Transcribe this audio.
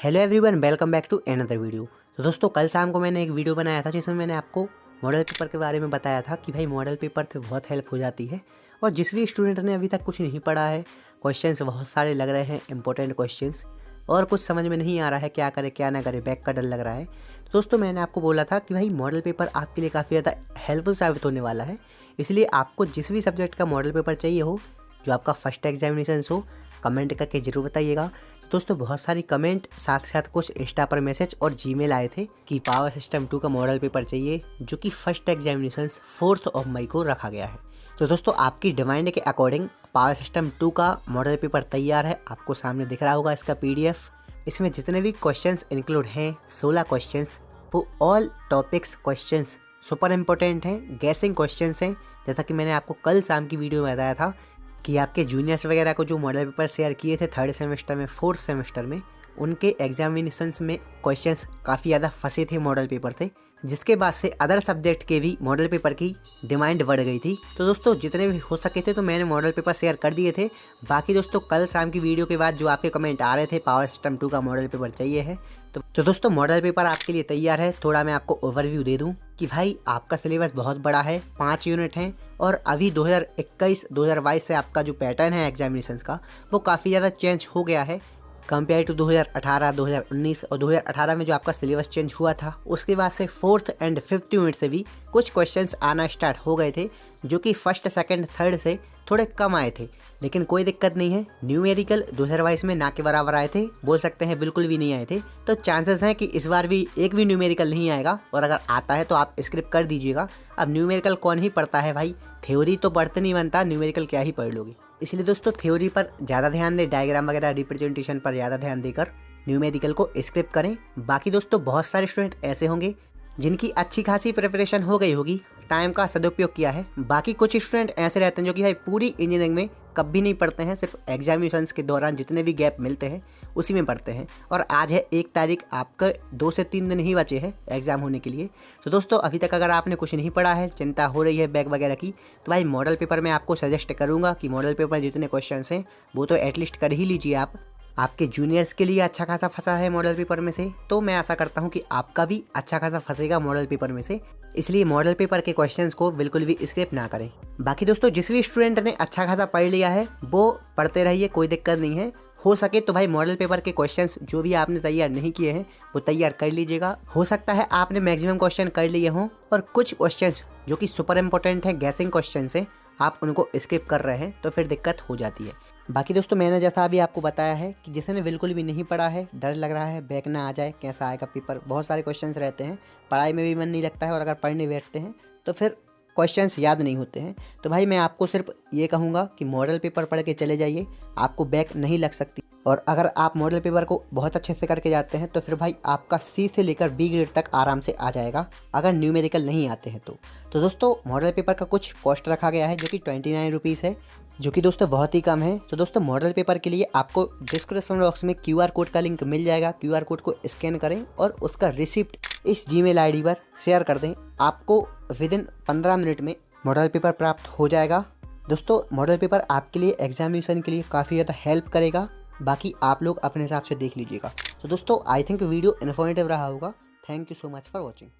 Hello everyone, welcome back to another video. तो दोस्तों, कल शाम को मैंने एक वीडियो बनाया था जिसमें मैंने आपको मॉडल पेपर के बारे में बताया था कि भाई मॉडल पेपर से बहुत हेल्प हो जाती है। और जिस भी स्टूडेंट ने अभी तक कुछ नहीं पढ़ा है, क्वेश्चंस बहुत सारे लग रहे हैं, इंपॉर्टेंट क्वेश्चंस, और कुछ समझ में नहीं आ रहा है क्या करे क्या ना करे, बैक का डर लग रहा है। तो दोस्तों, मैंने आपको बोला था कि भाई मॉडल पेपर आपके लिए काफ़ी ज़्यादा हेल्पफुल साबित होने वाला है। इसलिए आपको जिस भी सब्जेक्ट का मॉडल पेपर चाहिए हो, जो आपका फर्स्ट एग्जामिनेशन हो, कमेंट करके ज़रूर बताइएगा। दोस्तों, बहुत सारी कमेंट, साथ साथ कुछ इंस्टा पर मैसेज और जीमेल आए थे कि पावर सिस्टम 2 का मॉडल पेपर चाहिए, जो कि फर्स्ट एग्जामिनेशन 4 मई को रखा गया है। तो दोस्तों, आपकी डिमांड के अकॉर्डिंग पावर सिस्टम 2 का मॉडल पेपर तैयार है। आपको सामने दिख रहा होगा इसका PDF। इसमें जितने भी क्वेश्चंस इंक्लूड हैं, 16 क्वेश्चंस, वो all topics questions super important हैं, गैसिंग क्वेश्चंस हैं। जैसा कि मैंने आपको कल शाम की वीडियो में बताया था कि आपके जूनियर्स वगैरह को जो मॉडल पेपर शेयर किए थे 3rd सेमेस्टर में, 4th सेमेस्टर में, उनके एग्जामिनेशंस में क्वेश्चंस काफ़ी ज़्यादा फंसे थे मॉडल पेपर से, जिसके बाद से अदर सब्जेक्ट के भी मॉडल पेपर की डिमांड बढ़ गई थी। तो दोस्तों, जितने भी हो सके थे तो मैंने मॉडल पेपर शेयर कर दिए थे। बाकी दोस्तों, कल शाम की वीडियो के बाद जो आपके कमेंट आ रहे थे पावर सिस्टम 2 का मॉडल पेपर चाहिए है, तो दोस्तों मॉडल पेपर आपके लिए तैयार है। थोड़ा मैं आपको ओवरव्यू दे दूं कि भाई आपका सिलेबस बहुत बड़ा है, 5 यूनिट हैं, और अभी 2021-2022 से आपका जो पैटर्न है एग्जामिनेशंस का, वो काफ़ी ज़्यादा चेंज हो गया है कंपेयर टू 2018, 2019। और 2018 में जो आपका सिलेबस चेंज हुआ था, उसके बाद से 4th एंड 5th यूनिट से भी कुछ क्वेश्चंस आना स्टार्ट हो गए थे, जो कि 1st, 2nd, 3rd से थोड़े कम आए थे। लेकिन कोई दिक्कत नहीं है, न्यूमेरिकल 2022 में ना के बराबर आए थे, बोल सकते हैं बिल्कुल भी नहीं आए थे। तो चांसेस हैं कि इस बार भी एक भी न्यूमेरिकल नहीं आएगा, और अगर आता है तो आप स्किप कर दीजिएगा। अब न्यूमेरिकल कौन ही पढ़ता है भाई, थ्योरी तो पढ़ते नहीं बनता, न्यूमेरिकल क्या ही पढ़ लोगे। इसलिए दोस्तों, थ्योरी पर ज़्यादा ध्यान दें, डायग्राम वगैरह रिप्रेजेंटेशन पर ज़्यादा ध्यान देकर न्यूमेरिकल को स्किप करें। बाकी दोस्तों, बहुत सारे स्टूडेंट ऐसे होंगे जिनकी अच्छी खासी प्रिपरेशन हो गई होगी, टाइम का सदुपयोग किया है। बाकी कुछ स्टूडेंट ऐसे रहते हैं जो कि भाई पूरी इंजीनियरिंग में कभी नहीं पढ़ते हैं, सिर्फ एग्जामिनेशंस के दौरान जितने भी गैप मिलते हैं उसी में पढ़ते हैं। और आज है 1 तारीख, आपका 2 से 3 दिन ही बचे हैं एग्जाम होने के लिए। तो दोस्तों, अभी तक अगर आपने कुछ नहीं पढ़ा है, चिंता हो रही है बैक वगैरह की, तो भाई मॉडल पेपर में आपको सजेस्ट करूँगा कि मॉडल पेपर जितने क्वेश्चन हैं वो तो एटलीस्ट कर ही लीजिए आप। आपके जूनियर्स के लिए अच्छा खासा फंसा है मॉडल पेपर में से, तो मैं आशा करता हूं कि आपका भी अच्छा खासा फंसेगा मॉडल पेपर में से। इसलिए मॉडल पेपर के क्वेश्चंस को बिल्कुल भी स्किप ना करें। बाकी दोस्तों, जिस भी स्टूडेंट ने अच्छा खासा पढ़ लिया है वो पढ़ते रहिए, कोई दिक्कत नहीं है। हो सके तो भाई मॉडल पेपर के क्वेश्चंस जो भी आपने तैयार नहीं किए हैं वो तैयार कर लीजिएगा। हो सकता है आपने मैक्सिमम क्वेश्चन कर लिए हों, और कुछ क्वेश्चंस जो कि सुपर इंपॉर्टेंट हैं, गैसिंग क्वेश्चन है, आप उनको स्किप कर रहे हैं, तो फिर दिक्कत हो जाती है। बाकी दोस्तों, मैंने जैसा अभी आपको बताया है कि जिसने बिल्कुल भी नहीं पढ़ा है, डर लग रहा है बैक ना आ जाए, कैसा आएगा पेपर, बहुत सारे क्वेश्चंस रहते हैं, पढ़ाई में भी मन नहीं लगता है, और अगर पढ़ने बैठते हैं तो फिर क्वेश्चंस याद नहीं होते हैं। तो भाई मैं आपको सिर्फ ये कहूँगा कि मॉडल पेपर पढ़ के चले जाइए, आपको बैक नहीं लग सकती। और अगर आप मॉडल पेपर को बहुत अच्छे से करके जाते हैं तो फिर भाई आपका C से लेकर B ग्रेड तक आराम से आ जाएगा, अगर न्यूमेरिकल नहीं आते हैं तो दोस्तों, मॉडल पेपर का कुछ कॉस्ट रखा गया है जो कि 29 रुपीज़ है, जो कि दोस्तों बहुत ही कम है। तो दोस्तों, मॉडल पेपर के लिए आपको डिस्क्रिप्शन बॉक्स में QR कोड का लिंक मिल जाएगा। QR कोड को स्कैन करें और उसका रिसिप्ट इस जीमेल ID पर शेयर कर दें। आपको विदिन 15 मिनट में मॉडल पेपर प्राप्त हो जाएगा। दोस्तों, मॉडल पेपर आपके लिए एग्जामिनेशन के लिए काफ़ी ज़्यादा हेल्प करेगा। बाकी आप लोग अपने हिसाब से देख लीजिएगा। तो दोस्तों, आई थिंक वीडियो इन्फॉर्मेटिव रहा होगा। Thank you so much for watching.